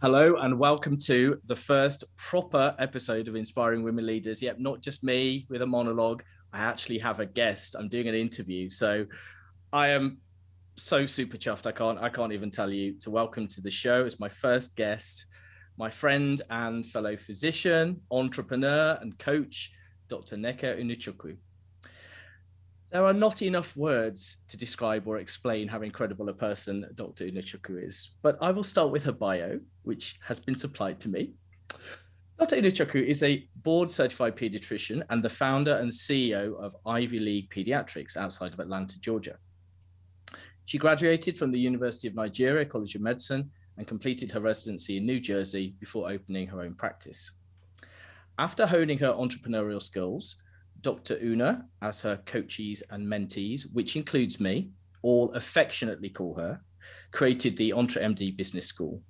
Hello and welcome to the first proper episode of Inspiring Women Leaders. Yep, not just me with a monologue. I actually have a guest. I'm doing an interview. So I am so super chuffed. I can't even tell you to welcome to the show. It's my first guest, my friend and fellow physician, entrepreneur and coach, Dr. Nneka Unachukwu. There are not enough words to describe or explain how incredible a person Dr. Unachukwu is, but I will start with her bio, which has been supplied to me. Dr. Unachukwu is a board-certified pediatrician and the founder and CEO of Ivy League Pediatrics outside of Atlanta, Georgia. She graduated from the University of Nigeria College of Medicine and completed her residency in New Jersey before opening her own practice. After honing her entrepreneurial skills, Dr. Una, as her coachees and mentees, which includes me, all affectionately call her, created the EntreMD Business School,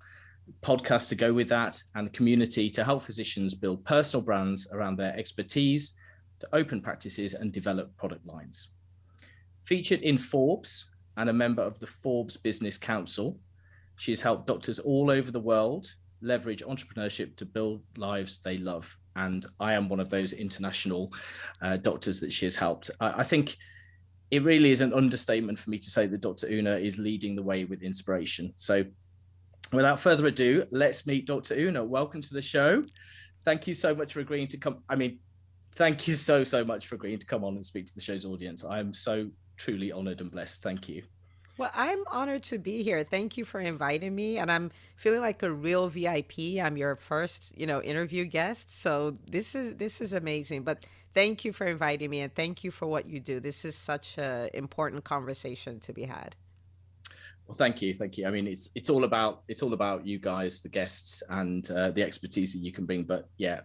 podcast to go with that, and community to help physicians build personal brands around their expertise, to open practices and develop product lines. Featured in Forbes and a member of the Forbes Business Council, she has helped doctors all over the world leverage entrepreneurship to build lives they love. And I am one of those international doctors that she has helped. I think it really is an understatement for me to say that Dr. Una is leading the way with inspiration. So without further ado, let's meet Dr. Una. Welcome to the show. Thank you so much for agreeing to come. Thank you so much for agreeing to come on and speak to the show's audience. I am so truly honored and blessed. Thank you. Well, I'm honored to be here. Thank you for inviting me. And I'm feeling like a real VIP. I'm your first, interview guest. So this is amazing. But thank you for inviting me and thank you for what you do. This is such an important conversation to be had. Well, thank you. I mean, it's all about you guys, the guests, and the expertise that you can bring. But yeah,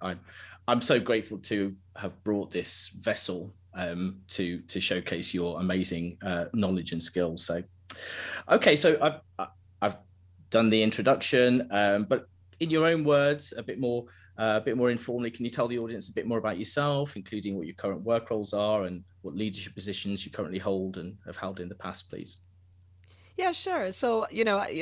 I'm so grateful to have brought this vessel to showcase your amazing knowledge and skills. So, okay, so I've done the introduction, but in your own words, a bit more informally, can you tell the audience a bit more about yourself, including what your current work roles are and what leadership positions you currently hold and have held in the past, please? Yeah, sure. So,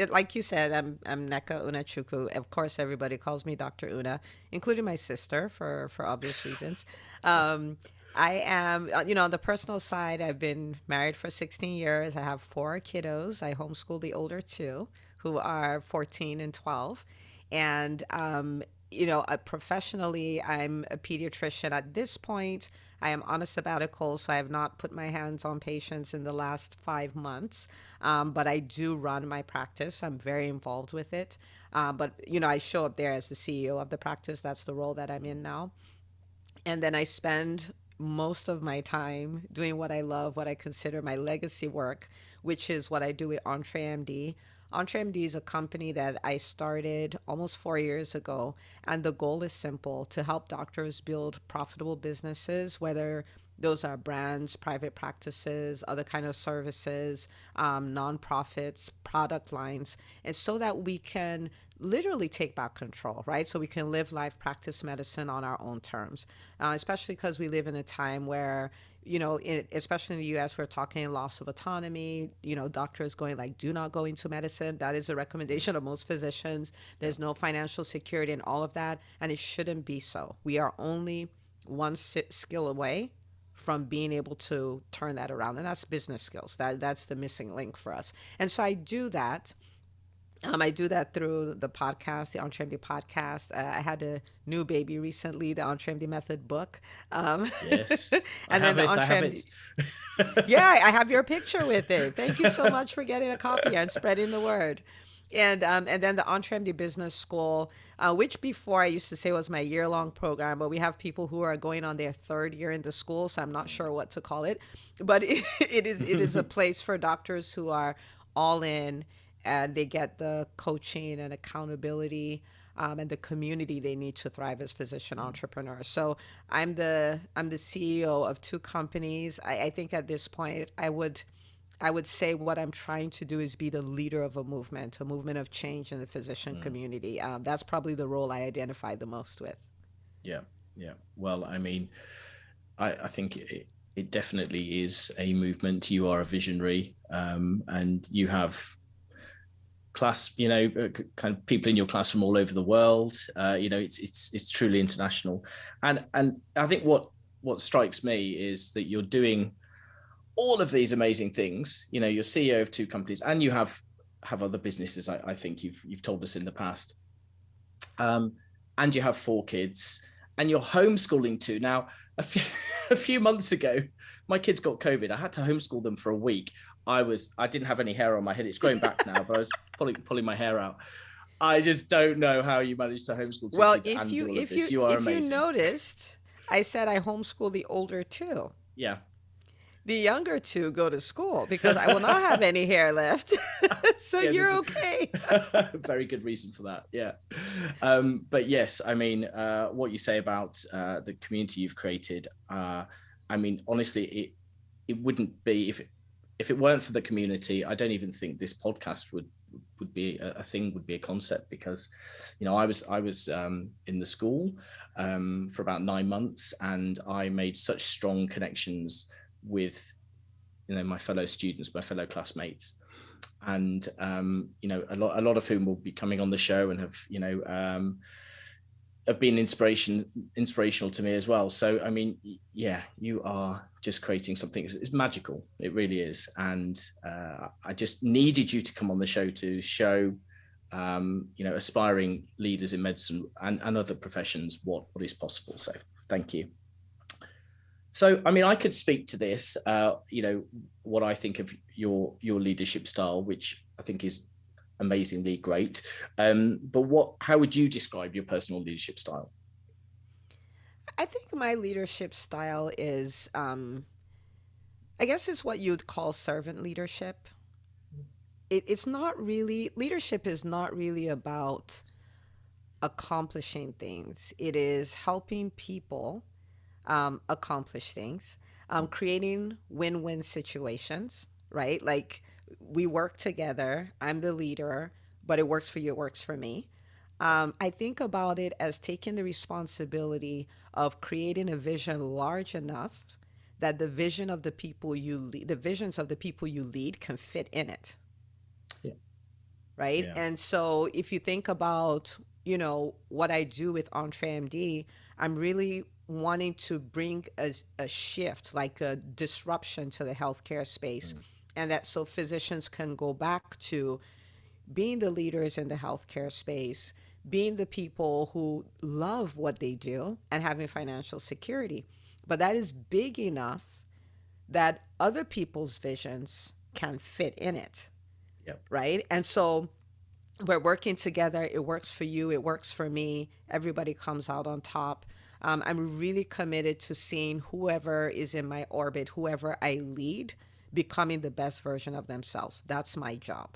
like you said, I'm Nneka Unachukwu. Of course, everybody calls me Dr. Una, including my sister for obvious reasons. Um, I am, on the personal side, I've been married for 16 years. I have four kiddos. I homeschool the older two, who are 14 and 12. And, professionally, I'm a pediatrician. At this point, I am on a sabbatical, so I have not put my hands on patients in the last 5 months. But I do run my practice. I'm very involved with it. But, I show up there as the CEO of the practice. That's the role that I'm in now. And then I spend most of my time doing what I love, what I consider my legacy work, which is what I do with EntreMD. EntreMD is a company that I started almost 4 years ago, and the goal is simple: to help doctors build profitable businesses, whether those are brands, private practices, other kind of services, nonprofits, product lines, and so that we can literally take back control, right? So we can live life, practice medicine on our own terms, especially because we live in a time where, especially in the US, we're talking loss of autonomy, doctors going like, do not go into medicine. That is a recommendation of most physicians. There's no financial security and all of that. And it shouldn't be so. We are only one skill away from being able to turn that around. And that's business skills. That's the missing link for us. And so I do that through the podcast, the EntreMD podcast. I had a new baby recently, the EntreMD Method book. Yes, I And then have the it. I have it. EntreMD. Yeah, I have your picture with it. Thank you so much for getting a copy and spreading the word. And then the EntreMD Business School, which before I used to say was my year-long program, but we have people who are going on their third year in the school, so I'm not sure what to call it. But it is a place for doctors who are all in, and they get the coaching and accountability, and the community they need to thrive as physician entrepreneurs. So I'm the CEO of two companies. I think at this point I would say what I'm trying to do is be the leader of a movement of change in the physician community. That's probably the role I identify the most with. Yeah, yeah. Well, I mean, I think it definitely is a movement. You are a visionary, and you have class, kind of people in your class from all over the world. It's truly international. And I think what strikes me is that you're doing all of these amazing things. You're CEO of 2 companies, and you have other businesses. I think you've told us in the past. And you have 4 kids, and you're homeschooling 2. Now, a few months ago, my kids got COVID. I had to homeschool them for a week. I didn't have any hair on my head. It's growing back now, but I was pulling my hair out. I just don't know how you managed to homeschool 2 Well, kids and do all of this. You are if you amazing. noticed, I said I homeschool the older 2. Yeah. The younger 2 go to school because I will not have any hair left. So Yeah, you're okay. Very good reason for that. Yeah. But yes, I mean, what you say about the community you've created, I mean, honestly, it wouldn't be, if it weren't for the community, I don't even think this podcast would be a thing, would be a concept, because I was in the school for about 9 months, and I made such strong connections with my fellow students, my fellow classmates, and a lot of whom will be coming on the show and have been inspirational to me as well. So I mean, yeah, you are just creating something. It's magical. It really is. And I just needed you to come on the show to show aspiring leaders in medicine and other professions what is possible. So thank you. So, I mean, I could speak to this, what I think of your leadership style, which I think is amazingly great. But how would you describe your personal leadership style? I think my leadership style is, I guess it's what you'd call servant leadership. It's not really, leadership is not really about accomplishing things. It is helping people accomplish things, creating win-win situations, right? Like we work together, I'm the leader, but it works for you, it works for me. I think about it as taking the responsibility of creating a vision large enough that the vision of the people you lead, the visions of the people you lead can fit in it. Yeah. Right. Yeah. And so if you think about, what I do with EntreMD, I'm really wanting to bring a shift, like a disruption to the healthcare space. And that so physicians can go back to being the leaders in the healthcare space, being the people who love what they do and having financial security. But that is big enough that other people's visions can fit in it. Yep. Right. And so we're working together. It works for you. It works for me. Everybody comes out on top. I'm really committed to seeing whoever is in my orbit, whoever I lead, becoming the best version of themselves. That's my job.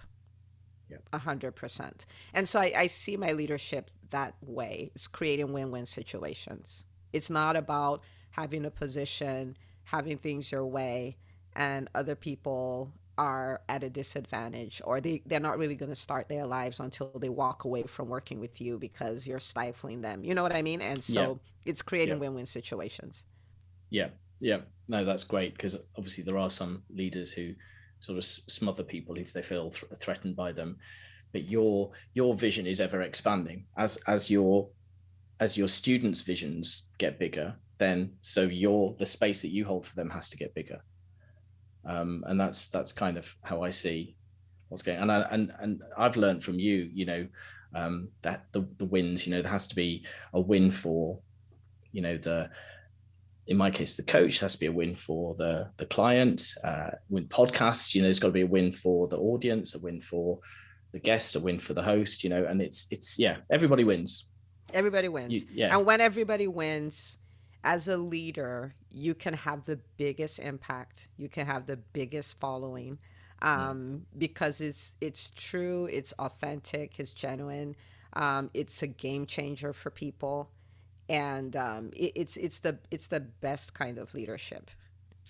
Yep. 100%. And so I see my leadership that way. It's creating win-win situations. It's not about having a position, having things your way, and other people are at a disadvantage, or they're not really going to start their lives until they walk away from working with you because you're stifling them. You know what I mean? And so it's creating win-win situations. Yeah. Yeah. No, that's great, because obviously there are some leaders who sort of smother people if they feel threatened by them. But your vision is ever expanding as your students' visions get bigger. Then so the space that you hold for them has to get bigger. And that's kind of how I see what's going on. And I've learned from you, that the wins, there has to be a win for, in my case, the coach, has to be a win for the client. Win podcasts, there's got to be a win for the audience, a win for the guest, a win for the host, and it's everybody wins. Everybody wins. And when everybody wins, as a leader, you can have the biggest impact. You can have the biggest following, because it's true, it's authentic, it's genuine. It's a game changer for people, and it's the best kind of leadership.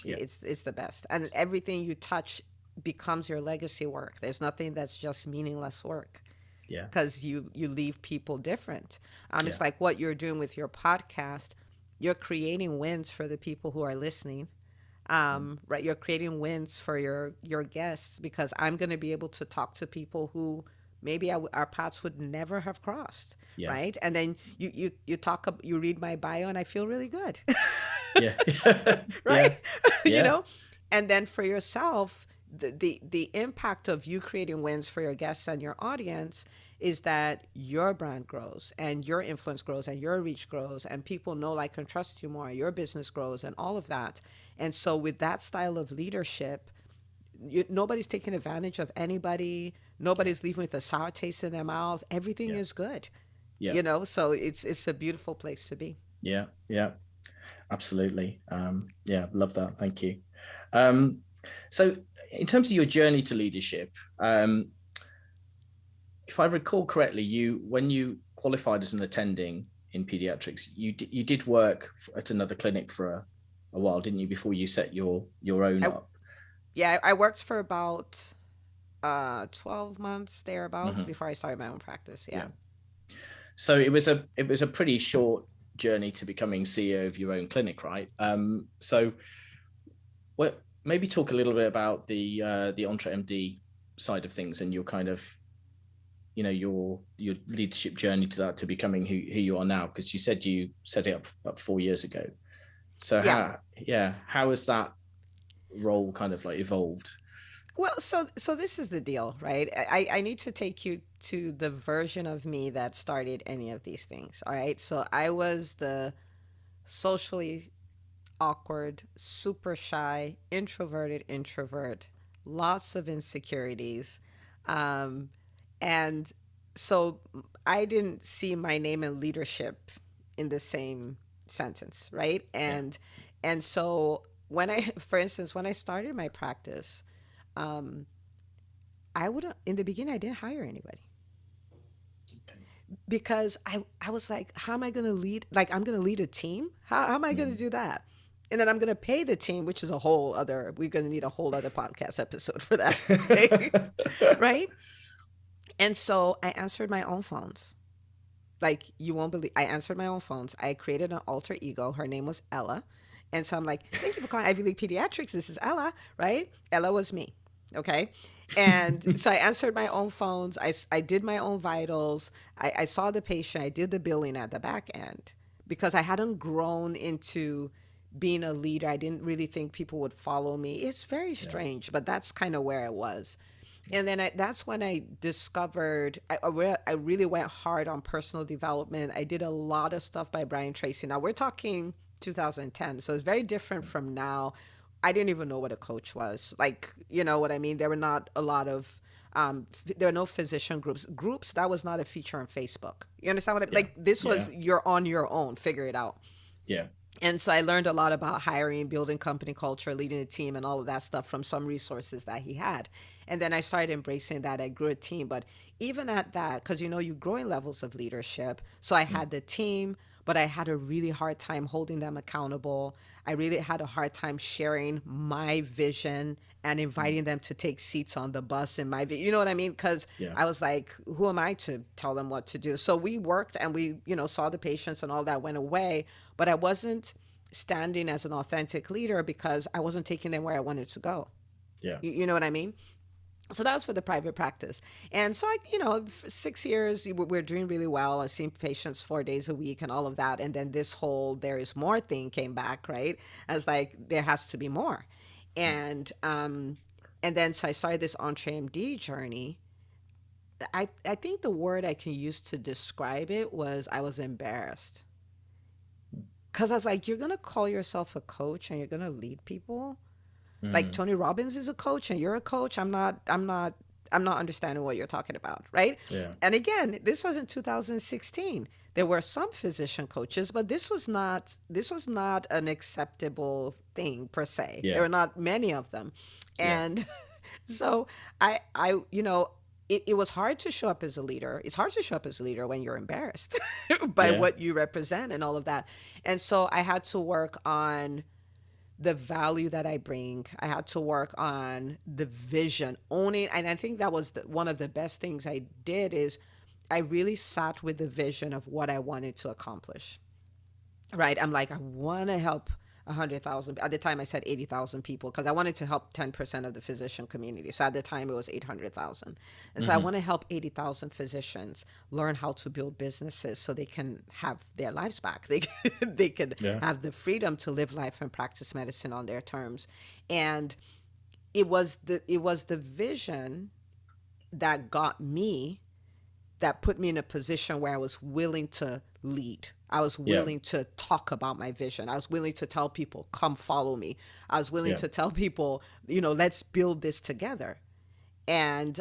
It's the best, and everything you touch becomes your legacy work. There's nothing that's just meaningless work. Because you leave people different. It's like what you're doing with your podcast. You're creating wins for the people who are listening, right? You're creating wins for your guests, because I'm going to be able to talk to people who maybe our paths would never have crossed, Yeah. right? And then you read my bio, and I feel really good. Yeah. Right? Yeah. You Yeah. know? And then for yourself, the impact of you creating wins for your guests and your audience is that your brand grows and your influence grows and your reach grows and people know, like, and trust you more. Your business grows and all of that. And so with that style of leadership, nobody's taking advantage of anybody. Yeah. Nobody's leaving with a sour taste in their mouth. Everything Yeah. is good, Yeah. so it's a beautiful place to be. Yeah. Yeah. Absolutely. Yeah, love that. Thank you. Um, so, in terms of your journey to leadership, if I recall correctly, when you qualified as an attending in pediatrics, you did work at another clinic for a while, didn't you, before you set your own I up? Yeah, I worked for about 12 months thereabouts Mm-hmm. before I started my own practice. Yeah. Yeah. So it was a pretty short journey to becoming CEO of your own clinic, right? So, well, maybe talk a little bit about the EntreMD side of things and your kind of, your leadership journey to that, to becoming who you are now, because you said you set it up about 4 years ago. So Yeah. how has that role kind of like evolved? Well, so this is the deal, right? I need to take you to the version of me that started any of these things. All right. So I was the socially awkward, super shy, introverted introvert, lots of insecurities. Um, and so I didn't see my name and leadership in the same sentence, right? Yeah. And so for instance, when I started my practice, um, I would in the beginning I didn't hire anybody Okay. because I was like, how am I going to lead? Like, I'm going to lead a team. How am I going to Mm. do that? And then I'm going to pay the team, which is a whole other, we're going to need a whole other podcast episode for that. Okay. Right. And so I answered my own phones. Like, you won't believe, I answered my own phones. I created an alter ego. Her name was Ella. And so I'm like, thank you for calling Ivy League Pediatrics. This is Ella, right? Ella was me. Okay. And so I answered my own phones. I did my own vitals. I saw the patient. I did the billing at the back end because I hadn't grown into being a leader. I didn't really think people would follow me. It's very Yeah. strange, but that's kind of where I was. And then that's when I discovered I really went hard on personal development. I did a lot of stuff by Brian Tracy. Now we're talking 2010, so it's very different from now. I didn't even know what a coach was. Like, you know what I mean? There were not a lot of there were no physician groups. That was not a feature on Facebook. You understand what I Yeah. like? This Yeah. was, you're on your own, figure it out. Yeah. And so I learned a lot about hiring, building company culture, leading a team, and all of that stuff from some resources that he had. And then I started embracing that. I grew a team. But even at that, because you grow in levels of leadership. So I Mm. had the team, but I had a really hard time holding them accountable. I really had a hard time sharing my vision and Mm. inviting them to take seats on the bus in my vision. You know what I mean? Because Yeah. I was like, who am I to tell them what to do? So we worked and we, saw the patients and all that went away. But I wasn't standing as an authentic leader because I wasn't taking them where I wanted to go. Yeah. You know what I mean? So that was for the private practice. And so for 6 years, we're doing really well. I've seen patients 4 days a week and all of that. And then this whole there is more thing came back, right? As like, there has to be more. Mm. And then so I started this EntreMD journey. I think the word I can use to describe it was I was embarrassed. Because I was like, you're going to call yourself a coach and you're going to lead people? Like, Mm. Tony Robbins is a coach and you're a coach. I'm not understanding what you're talking about, right? Yeah. And again, this was in 2016. There were some physician coaches, but this was not an acceptable thing per se. There Yeah. were not many of them. Yeah. And so it was hard to show up as a leader. It's hard to show up as a leader when you're embarrassed by Yeah. what you represent and all of that. And so I had to work on the value that I bring. I had to work on the vision, owning. And I think that was one of the best things I did is I really sat with the vision of what I wanted to accomplish. Right? I'm like, I want to help 100,000. At the time I said 80,000 people because I wanted to help 10% of the physician community. So at the time it was 800,000. And so I want to help 80,000 physicians learn how to build businesses so they can have their lives back. They can Yeah. have the freedom to live life and practice medicine on their terms. And it was the vision that got me, that put me in a position where I was willing to lead. I was Yeah. willing to talk about my vision. I was willing to tell people, come follow me. I was willing Yeah. to tell people, let's build this together. And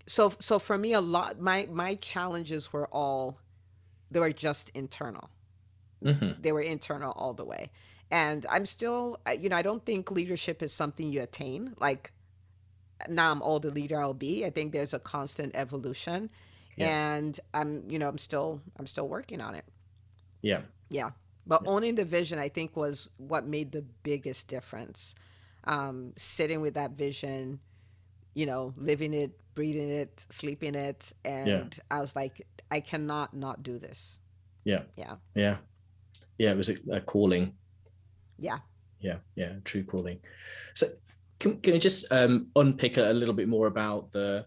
so for me, a lot, my challenges they were just internal. Hmm. They were internal all the way. And I'm still, I don't think leadership is something you attain. Like, now I'm all the leader I'll be. I think there's a constant evolution, Yeah. and I'm still working on it. Yeah. Yeah. But Yeah. owning the vision, I think, was what made the biggest difference. Sitting with that vision, living it, breathing it, sleeping it. Yeah. And I was like, I cannot not do this. Yeah. Yeah. Yeah. Yeah. It was a calling. Yeah. Yeah. Yeah. True calling. So can you just unpick a little bit more about the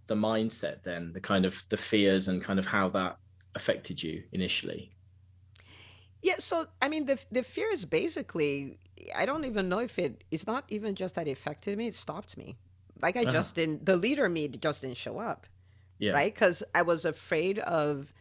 mindset then, the kind of the fears and kind of how that affected you initially? Yeah. So, I mean, the fear is basically, I don't even know if it's not even just that it affected me, it stopped me. Like, I Uh-huh. just didn't, the leader me just didn't show up, Yeah. right? Because I was afraid of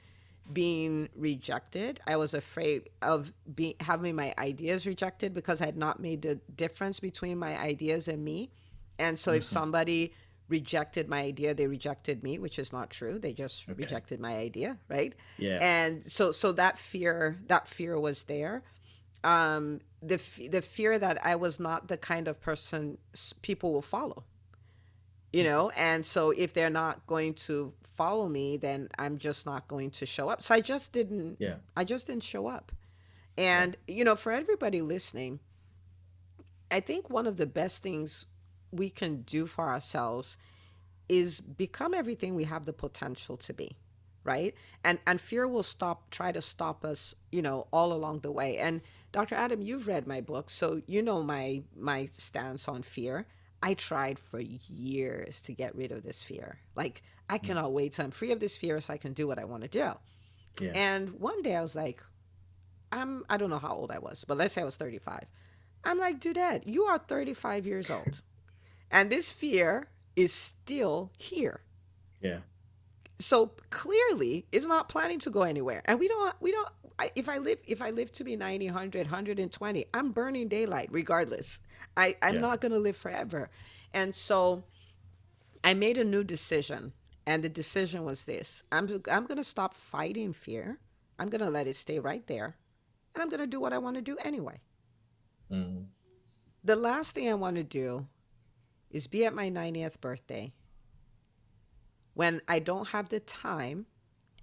being rejected. I was afraid of having my ideas rejected because I had not made the difference between my ideas and me. And so if Hmm. somebody rejected my idea, they rejected me, which is not true. They just Okay. rejected my idea, right? Yeah. And so that fear was there. The fear that I was not the kind of person people will follow, and so if they're not going to follow me, then I'm just not going to show up. So Yeah. I just didn't show up. Yeah. And for everybody listening, I think one of the best things we can do for ourselves is become everything we have the potential to be, right? And fear will try to stop us, all along the way. And Dr. Adam, you've read my book, so you know my stance on fear. I tried for years to get rid of this fear. Like, I Mm. cannot wait till I'm free of this fear so I can do what I want to do. Yeah. And one day I was like, I don't know how old I was, but let's say I was 35. I'm like, Dudette, you are 35 years old. And this fear is still here. Yeah. So clearly it's not planning to go anywhere. And we don't if I live to be 90, 100, 120, I'm burning daylight regardless. I'm Yeah. not going to live forever. And so I made a new decision, and the decision was this. I'm going to stop fighting fear. I'm going to let it stay right there, and I'm going to do what I want to do anyway. Mm. The last thing I want to do is be at my 90th birthday when I don't have the time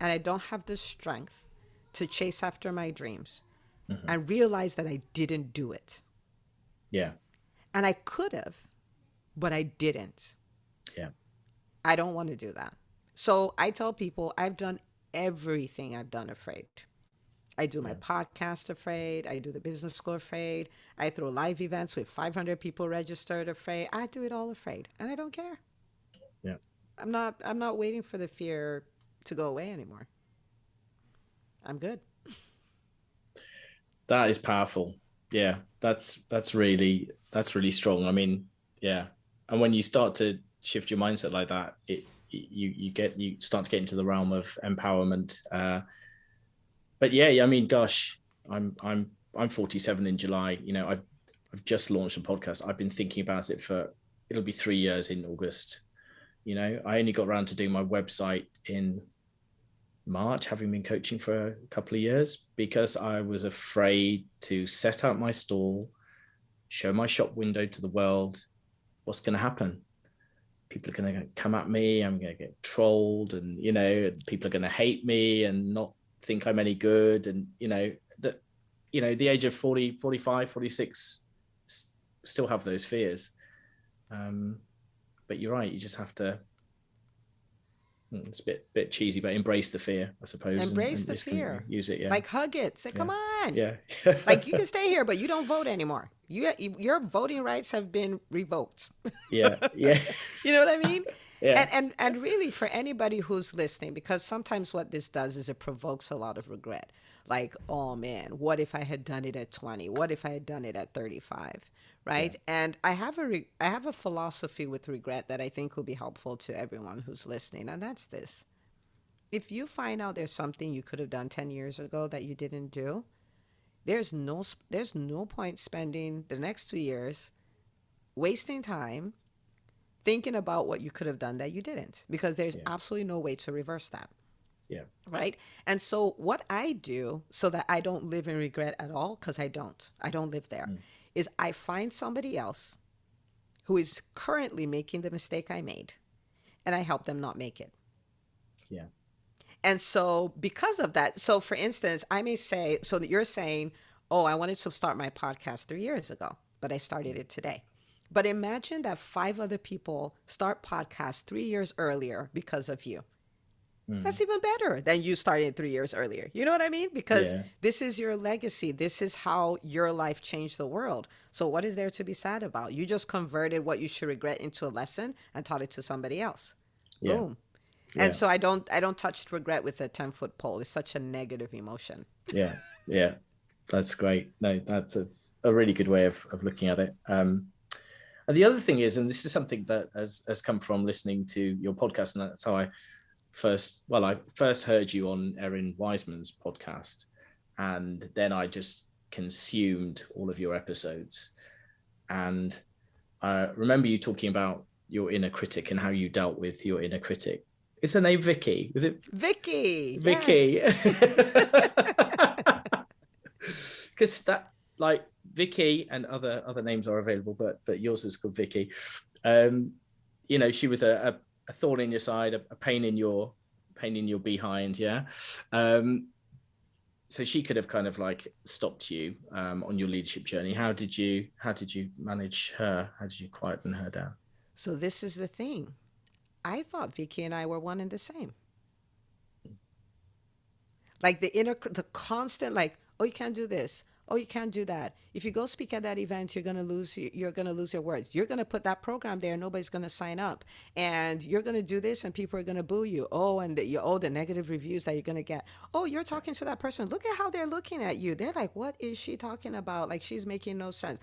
and I don't have the strength to chase after my dreams Hmm. and realize that I didn't do it. Yeah. And I could have, but I didn't. Yeah. I don't want to do that. So I tell people I've done everything I've done afraid. I do my Yeah. podcast afraid. I do the business school afraid. I throw live events with 500 people registered afraid. I do it all afraid, and I don't care. Yeah. I'm not waiting for the fear to go away anymore. I'm good. That is powerful. Yeah. That's really strong. I mean, yeah. And when you start to shift your mindset like that, you start to get into the realm of empowerment. But yeah, I mean, gosh, I'm 47 in July. I've just launched a podcast. I've been thinking about it it'll be 3 years in August. I only got around to doing my website in March, having been coaching for a couple of years, because I was afraid to set out my stall, show my shop window to the world. What's going to happen? People are going to come at me. I'm going to get trolled, and people are going to hate me and not think I'm any good. And the age of 40, 45, 46, still have those fears. But you're right. You just have to It's a bit cheesy, but embrace the fear, I suppose. Embrace and the just can fear. use it. Yeah. Like hug it. Say, come on. Yeah. Like you can stay here, but you don't vote anymore. Your voting rights have been revoked. Yeah. Yeah. You know what I mean? Yeah. And really for anybody who's listening, because sometimes what this does is it provokes a lot of regret. Like, oh man, what if I had done it at 20? What if I had done it at 35? Right? Yeah. And I have a philosophy with regret that I think will be helpful to everyone who's listening, and that's this. If you find out there's something you could have done 10 years ago that you didn't do, there's no point spending the next 2 years wasting time thinking about what you could have done that you didn't, because there's absolutely no way to reverse that. Yeah. Right. And so what I do so that I don't live in regret at all, because I don't live there, is I find somebody else who is currently making the mistake I made, and I help them not make it. Yeah. And so because of that, so for instance, I may say, so that you're saying, oh, I wanted to start my podcast 3 years ago, but I started it today. But imagine that 5 other people start podcasts 3 years earlier because of you. That's even better than you started 3 years earlier. You know what I mean? Because this is your legacy. This is how your life changed the world. So what is there to be sad about? You just converted what you should regret into a lesson and taught it to somebody else. Yeah. Boom. And so I don't touch regret with a 10-foot pole. It's such a negative emotion. Yeah. Yeah. That's great. No, that's a really good way of looking at it. And the other thing is, and this is something that has come from listening to your podcast, and that's how I first heard you on Erin Wiseman's podcast, and then I just consumed all of your episodes. And I remember you talking about your inner critic and how you dealt with your inner critic. Is her name Vicky? Was it Vicky? Vicky. Yes. Because that, like, Vicky and other names are available, but yours is called Vicky. She was a thorn in your side, a pain in your behind. Yeah. So she could have kind of like stopped you on your leadership journey. How did you manage her? How did you quieten her down? So this is the thing. I thought Vicky and I were one and the same. Like the constant, like, oh, you can't do this. Oh, you can't do that. If you go speak at that event, you're gonna lose your words. You're gonna put that program there, nobody's gonna sign up, and you're gonna do this, and people are gonna boo you. Oh, and the negative reviews that you're gonna get. Oh, you're talking to that person. Look at how they're looking at you. They're like, what is she talking about? Like, she's making no sense.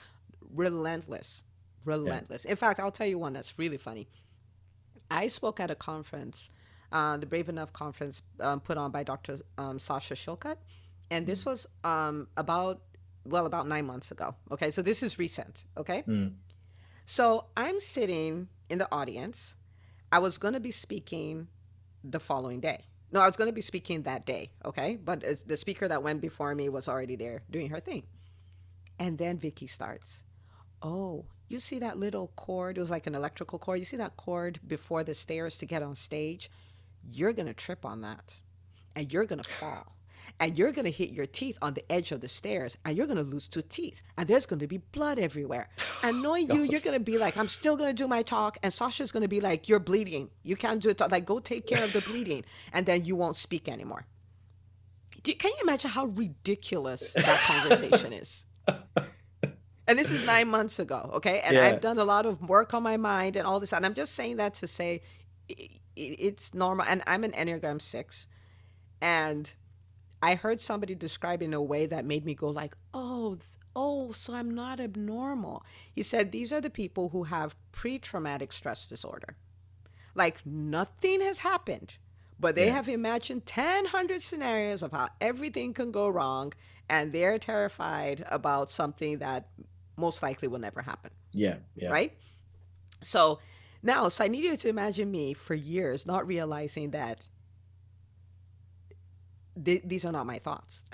Relentless. Yeah. In fact, I'll tell you one that's really funny. I spoke at a conference, the Brave Enough conference, put on by Dr. Sasha Shulkat, and this was about 9 months ago. Okay, so this is recent. Okay, so I'm sitting in the audience. I was going to be speaking the following day. No, I was going to be speaking that day. Okay, but the speaker that went before me was already there doing her thing, and then Vicky starts. Oh, you see that little cord? It was like an electrical cord. You see that cord before the stairs to get on stage? You're going to trip on that, and you're going to fall, and you're going to hit your teeth on the edge of the stairs, and you're going to lose 2 teeth, and there's going to be blood everywhere. And knowing you're going to be like, I'm still going to do my talk, and Sasha's going to be like, you're bleeding. You can't do it. Like, go take care of the bleeding, and then you won't speak anymore. Can you imagine how ridiculous that conversation is? And this is 9 months ago, okay? And I've done a lot of work on my mind and all this. And I'm just saying that to say it's normal. And I'm an Enneagram 6. And I heard somebody describe in a way that made me go like, oh, so I'm not abnormal. He said, these are the people who have pre-traumatic stress disorder. Like, nothing has happened, but they have imagined 100 scenarios of how everything can go wrong. And they're terrified about something that most likely will never happen. Yeah. Right? So I need you to imagine me for years not realizing that these are not my thoughts.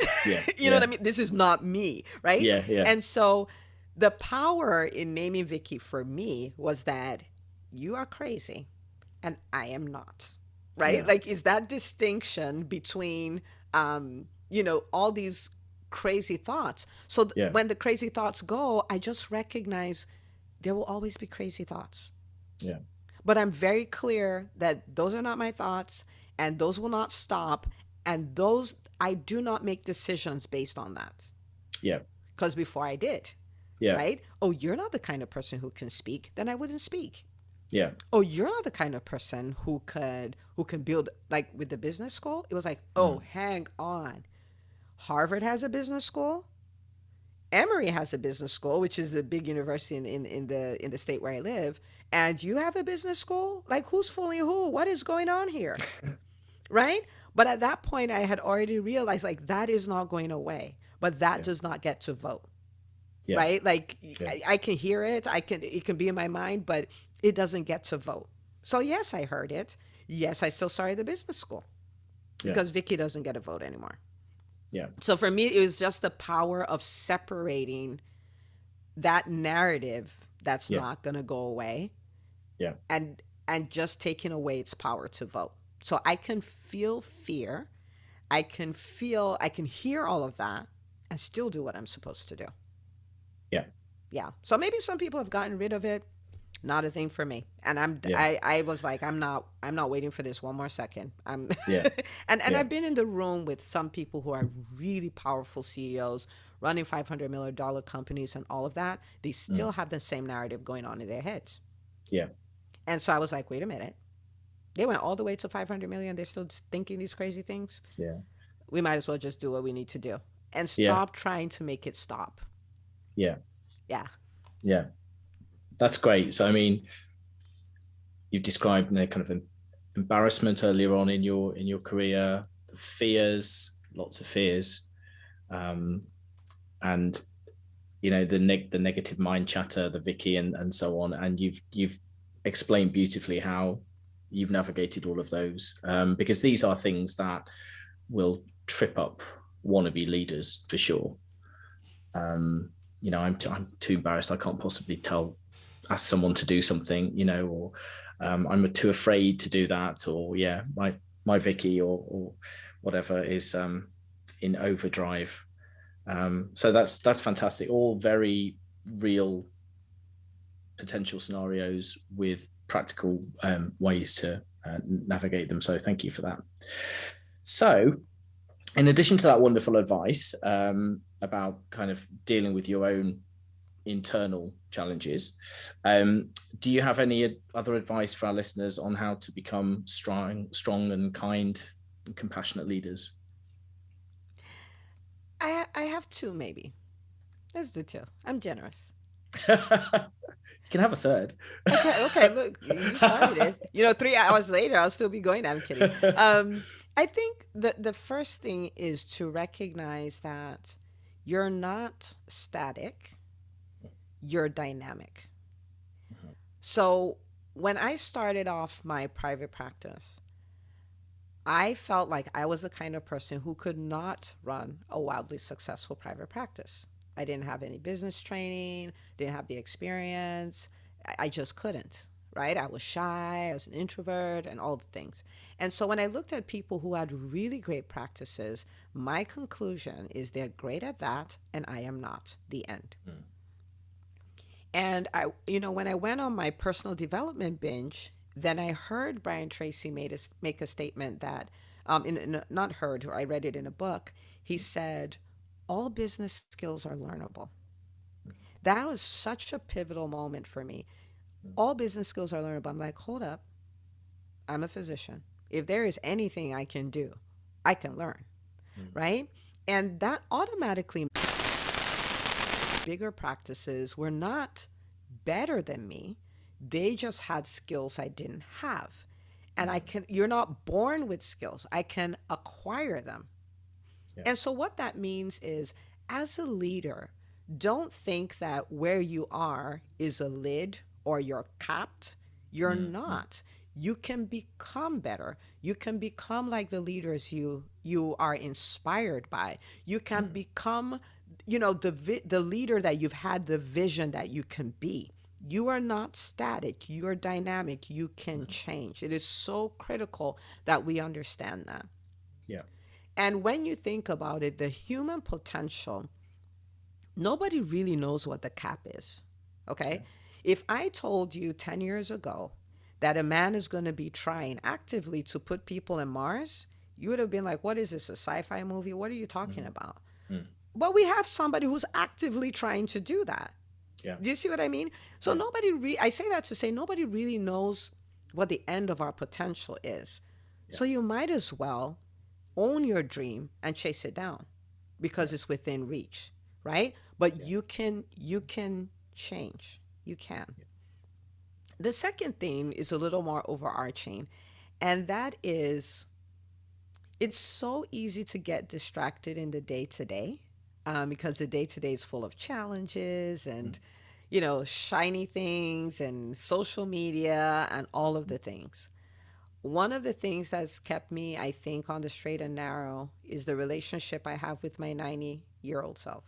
You know what I mean? This is not me, right? Yeah. And so the power in naming Vicky for me was that you are crazy and I am not, right? Yeah. Like, is that distinction between, all these crazy thoughts. So when the crazy thoughts go, I just recognize there will always be crazy thoughts. Yeah. But I'm very clear that those are not my thoughts, and those will not stop. And those, I do not make decisions based on that. Yeah. Because before I did, Yeah. right? Oh, you're not the kind of person who can speak, then I wouldn't speak. Yeah. Oh, you're not the kind of person who can build, like with the business school. It was like, oh, hang on. Harvard has a business school. Emory has a business school, which is the big university in the state where I live, and you have a business school? Like, who's fooling who? What is going on here? Right? But at that point, I had already realized like that is not going away, but that Yeah. does not get to vote. Yeah. Right? Like Yeah. I can hear it, it can be in my mind, but it doesn't get to vote. So yes, I heard it. Yes, I still started the business school Yeah. because Vicky doesn't get a vote anymore. Yeah. So for me, it was just the power of separating that narrative that's Yeah. not going to go away, Yeah. and just taking away its power to vote. So I can feel fear, I can hear all of that and still do what I'm supposed to do. Yeah. Yeah. So maybe some people have gotten rid of it. Not a thing for me. And Yeah. I was like, I'm not waiting for this one more second. I'm Yeah. and Yeah. I've been in the room with some people who are really powerful CEOs running $500 million companies and all of that. They still have the same narrative going on in their heads. Yeah. And so I was like, wait a minute. They went all the way to 500 million. They're still thinking these crazy things. Yeah. We might as well just do what we need to do and Yeah. stop trying to make it stop. Yeah. Yeah. Yeah. That's great. So, I mean, you've described the kind of embarrassment earlier on in your career, the fears, lots of fears, and the negative mind chatter, the Vicky and so on. And you've explained beautifully how you've navigated all of those, because these are things that will trip up wannabe leaders for sure. I'm too embarrassed. I can't possibly ask someone to do something, or I'm too afraid to do that, or my Vicky or whatever is in overdrive. So that's fantastic. All very real potential scenarios with practical ways to navigate them. So thank you for that. So, in addition to that wonderful advice about kind of dealing with your own internal challenges, do you have any other advice for our listeners on how to become strong and kind and compassionate leaders? I have two, maybe. Let's do two. I'm generous. You can have a third. Okay, look, you started it. 3 hours later, I'll still be going. I'm kidding. I think the first thing is to recognize that you're not static, you're dynamic. So when I started off my private practice, I felt like I was the kind of person who could not run a wildly successful private practice. I didn't have any business training, didn't have the experience. I just couldn't, right? I was shy, I was an introvert, and all the things. And so when I looked at people who had really great practices, my conclusion is they're great at that, and I am not. The end. And when I went on my personal development binge, then I heard Brian Tracy make a statement that, not heard, or I read it in a book. He said, all business skills are learnable. That was such a pivotal moment for me. All business skills are learnable. I'm like, hold up. I'm a physician. If there is anything I can do, I can learn, right? And that automatically, bigger practices were not better than me. They just had skills I didn't have. And you're not born with skills. I can acquire them. Yeah. And so what that means is, as a leader, don't think that where you are is a lid or you're capped. You're not. You can become better. You can become like the leaders you are inspired by. You can become, the leader that you've had the vision that you can be. You are not static. You are dynamic. You can change. It is so critical that we understand that. Yeah. And when you think about it, the human potential, nobody really knows what the cap is. Okay? Yeah. If I told you 10 years ago that a man is going to be trying actively to put people in Mars, you would have been like, what is this, a sci-fi movie? What are you talking about? But we have somebody who's actively trying to do that. Yeah. Do you see what I mean? So I say that to say nobody really knows what the end of our potential is. Yeah. So you might as well own your dream and chase it down because it's within reach, right? But you can change. You can. The second thing is a little more overarching, and that is, it's so easy to get distracted in the day-to-day, because the day-to-day is full of challenges and, shiny things and social media and all of the things. One of the things that's kept me, I think, on the straight and narrow is the relationship I have with my 90-year-old self.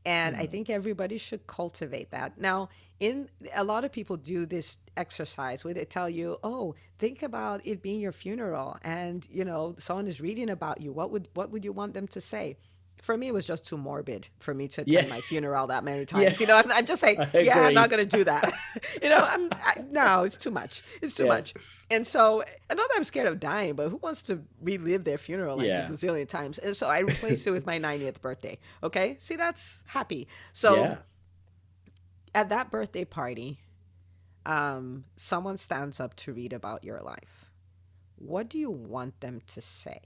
And I think everybody should cultivate that. Now, a lot of people do this exercise where they tell you, oh, think about it being your funeral, and someone is reading about you. What would you want them to say? For me, it was just too morbid for me to attend my funeral that many times. I'm just like, I'm not going to do that. No, it's too much. It's too much. And so, not that I'm scared of dying, but who wants to relive their funeral like a gazillion times? And so I replaced it with my 90th birthday. Okay. See, that's happy. So at that birthday party, someone stands up to read about your life. What do you want them to say?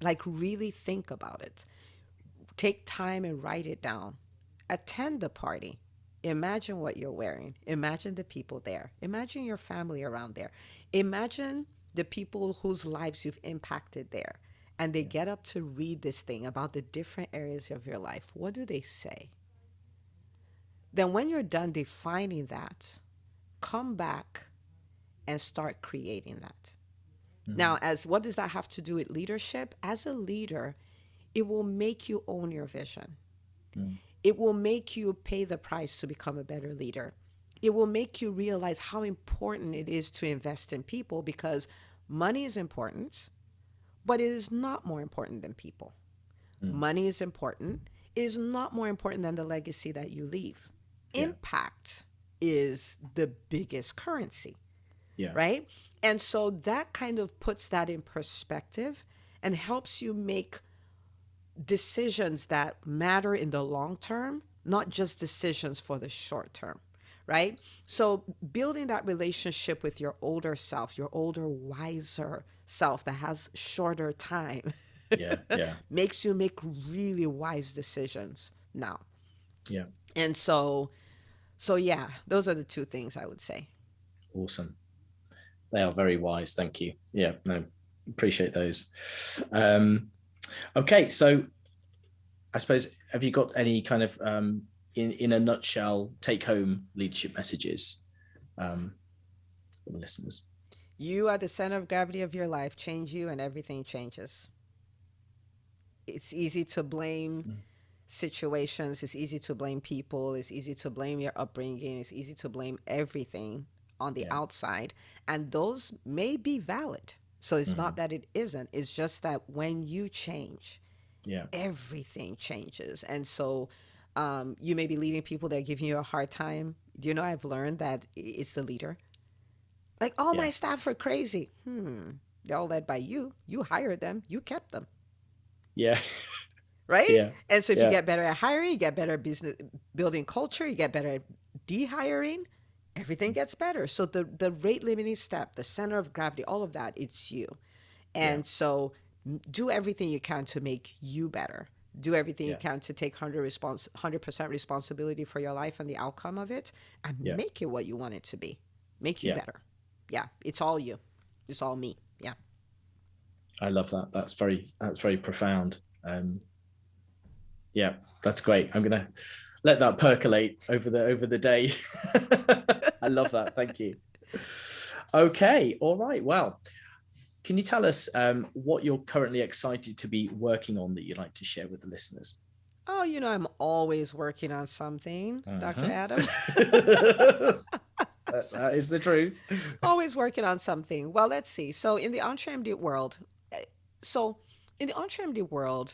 Like, really think about it. Take time and write it down. Attend the party. Imagine what you're wearing. Imagine the people there. Imagine your family around there. Imagine the people whose lives you've impacted there. And they get up to read this thing about the different areas of your life. What do they say? Then when you're done defining that, come back and start creating that. Now, what does that have to do with leadership? As a leader, it will make you own your vision. It will make you pay the price to become a better leader. It will make you realize how important it is to invest in people, because money is important, but it is not more important than people. Money is important. It is not more important than the legacy that you leave. Impact is the biggest currency, right? And so that kind of puts that in perspective and helps you make decisions that matter in the long term, not just decisions for the short term, right? So building that relationship with your older self, your older, wiser self that has shorter time, makes you make really wise decisions now. And so those are the two things I would say. Awesome. They are very wise. Thank you. Yeah, no, appreciate those. Okay, so I suppose, have you got any kind of, in a nutshell, take-home leadership messages for the listeners? You are the center of gravity of your life. Change you and everything changes. It's easy to blame situations. It's easy to blame people. It's easy to blame your upbringing. It's easy to blame everything on the outside. And those may be valid. So it's not that it isn't. It's just that when you change, everything changes. And so you may be leading people that are giving you a hard time. Do you know, I've learned that it's the leader. Like, all my staff are crazy. They're all led by you. You hired them. You kept them. Right? Yeah. And so if you get better at hiring, you get better at business building culture, you get better at de-hiring, everything gets better. So the rate limiting step, the center of gravity, all of that, it's you. And so do everything you can to make you better. Do everything you can to take 100% responsibility for your life and the outcome of it, and make it what you want it to be. Make you better. Yeah. It's all you. It's all me. Yeah. I love that. That's very profound. Yeah, that's great. I'm gonna let that percolate over the day. I love that. Thank you. Okay. All right. Well, can you tell us what you're currently excited to be working on that you'd like to share with the listeners? Oh, I'm always working on something, Dr. Adam. That is the truth. Always working on something. Well, let's see. So in the EntreMD world,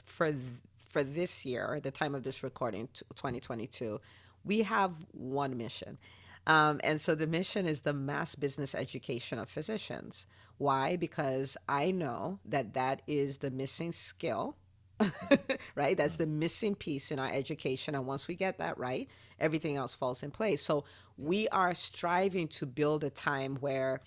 for this year, at the time of this recording, 2022, we have one mission. And so the mission is the mass business education of physicians. Why? Because I know that that is the missing skill, right? That's the missing piece in our education. And once we get that right, everything else falls in place. So we are striving to build a time where,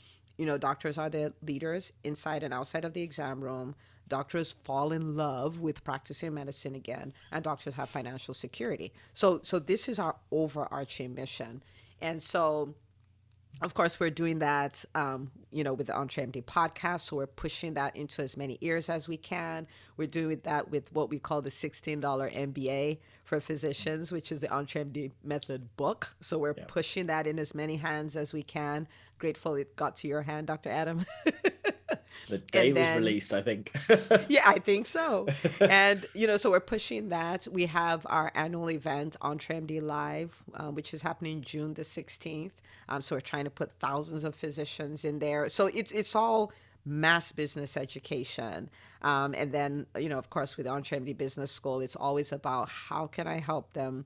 doctors are the leaders inside and outside of the exam room. Doctors fall in love with practicing medicine again, and doctors have financial security. So this is our overarching mission. And so, of course, we're doing that, with the EntreMD podcast. So we're pushing that into as many ears as we can. We're doing that with what we call the $16 MBA for physicians, which is the EntreMD method book. So we're Yeah. pushing that in as many hands as we can. Grateful it got to your hand, Dr. Adam. The day And was then released, I think. yeah, I think so. And, so we're pushing that. We have our annual event, EntreMD Live, which is happening June the 16th. So we're trying to put thousands of physicians in there. So it's all mass business education. And then, of course, with the EntreMD Business School, it's always about how can I help them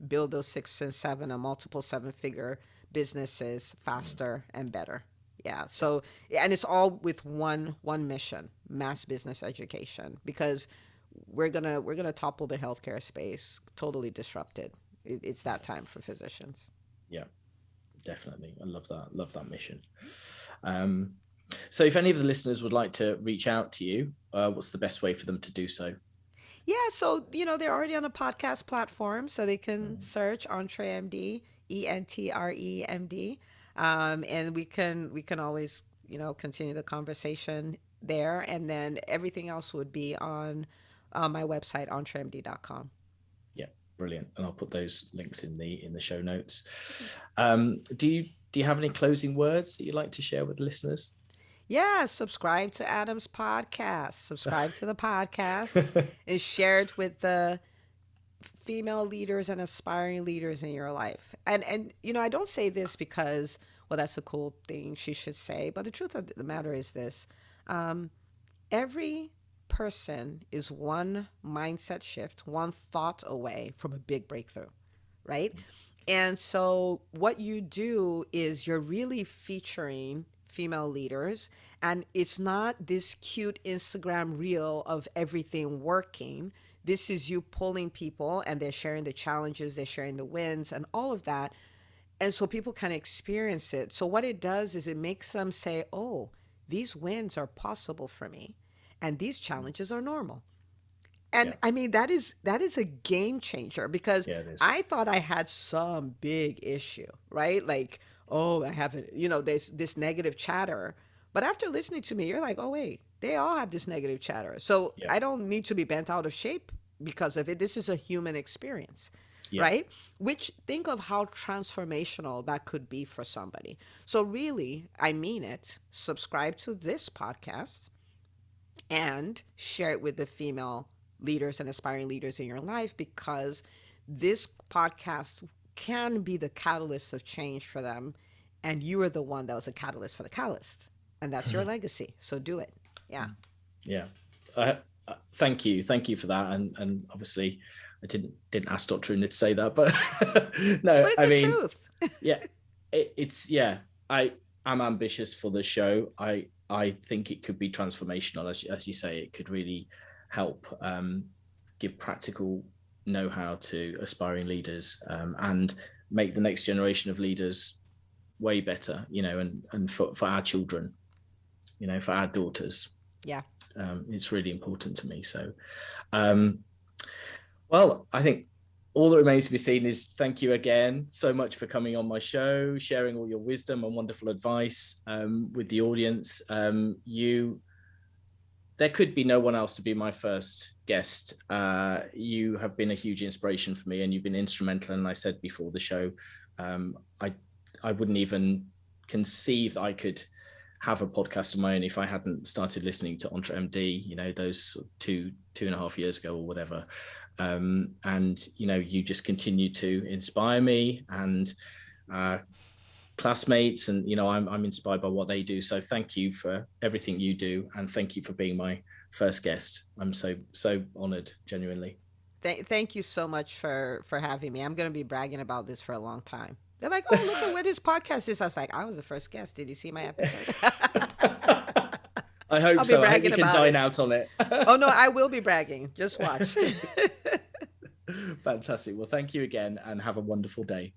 build those 6 and 7 and multiple 7-figure businesses faster and better. Yeah. So, and it's all with one mission, mass business education, because we're gonna topple the healthcare space, totally disrupted. It's that time for physicians. Yeah, definitely. I love that. Love that mission. So if any of the listeners would like to reach out to you, what's the best way for them to do so? Yeah. So they're already on a podcast platform, so they can search EntreMD, ENTREMD, and we can always continue the conversation there, and then everything else would be on my website, entremd.com. Yeah, brilliant. And I'll put those links in the show notes. Do you have any closing words that you'd like to share with the listeners? Yeah, subscribe to Adam's podcast. Subscribe to the podcast and share it with the female leaders and aspiring leaders in your life. And I don't say this because, well, that's a cool thing she should say, but the truth of the matter is this. Um, every person is one mindset shift, one thought away from a big breakthrough, right? And so what you do is you're really featuring female leaders, and it's not this cute Instagram reel of everything working. This is you pulling people, and they're sharing the challenges, they're sharing the wins and all of that. And so people can experience it. So what it does is it makes them say, "Oh, these wins are possible for me, and these challenges are normal." And Yeah, I mean, that is a game changer, because yeah, it is. I thought I had some big issue, right? Like, oh, I haven't, there's this negative chatter. But after listening to me, you're like, oh wait, they all have this negative chatter. So Yeah, I don't need to be bent out of shape because of it. This is a human experience, yeah, right? Which, think of how transformational that could be for somebody. So really, I mean it. Subscribe to this podcast and share it with the female leaders and aspiring leaders in your life, because this podcast can be the catalyst of change for them. And you are the one that was a catalyst for the catalyst. And that's your legacy. So do it. Yeah. yeah. Uh, thank you for that. And obviously, I didn't ask Dr. Una to say that, but no, But it's I the mean, truth. yeah, it's yeah. I'm ambitious for the show. I think it could be transformational, as you say. It could really help give practical know-how to aspiring leaders, and make the next generation of leaders way better. And for our children, for our daughters. Yeah. It's really important to me. So, um, well, I think all that remains to be seen is thank you again so much for coming on my show, sharing all your wisdom and wonderful advice with the audience. There could be no one else to be my first guest. You have been a huge inspiration for me, and you've been instrumental. And I said before the show, um, I I wouldn't even conceive that I could have a podcast of my own if I hadn't started listening to EntreMD, those sort of 2.5 years ago or whatever. And you just continue to inspire me and classmates, and I'm inspired by what they do. So thank you for everything you do, and thank you for being my first guest. I'm so honored, genuinely. Thank you so much for having me. I'm going to be bragging about this for a long time. They're like, oh, look at what his podcast is. I was like, I was the first guest. Did you see my episode? I hope I'll be so. I hope you bragging can about dine it. out on it. Oh, no, I will be bragging. Just watch. Fantastic. Well, thank you again and have a wonderful day.